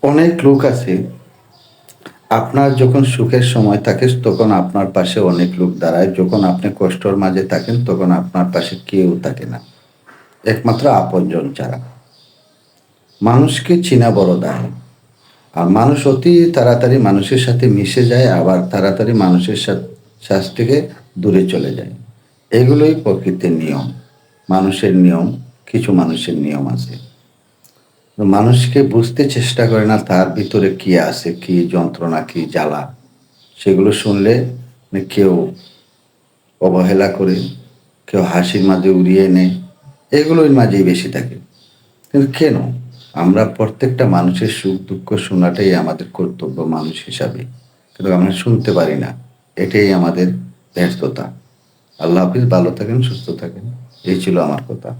অনেক লোক আছে, আপনার যখন সুখের সময় থাকে তখন আপনার পাশে অনেক লোক দাঁড়ায়। যখন আপনি কষ্টর মাঝে থাকেন তখন আপনার পাশে কেউ থাকে না। একমাত্র আপনজন ছাড়া। মানুষকে চিনা বড় দায়। আর মানুষ অতি তাড়াতাড়ি মানুষের সাথে মিশে যায়, আবার তাড়াতাড়ি মানুষের কাছ থেকে দূরে চলে যায়। এগুলোই প্রকৃতির নিয়ম। মানুষের নিয়ম, কিছু মানুষের নিয়ম আছে। মানুষকে বুঝতে চেষ্টা করে না তার ভিতরে কি আছে, কি যন্ত্রণা, কি জ্বালা। সেগুলো শুনলে কেউ অবহেলা করে, কেউ হাসির মাঝে উড়িয়ে নেয়। এগুলোর মাঝেই বেশি থাকে। কিন্তু কেন? আমরা প্রত্যেকটা মানুষের সুখ-দুঃখ শোনাটাই আমাদের কর্তব্য মানুষ হিসাবে। কিন্তু আমরা শুনতে পারি না। এটাই আমাদের ব্যর্থতা। আল্লাহ হাফিজ। ভালো থাকেন, সুস্থ থাকেন। এই ছিল আমার কথা।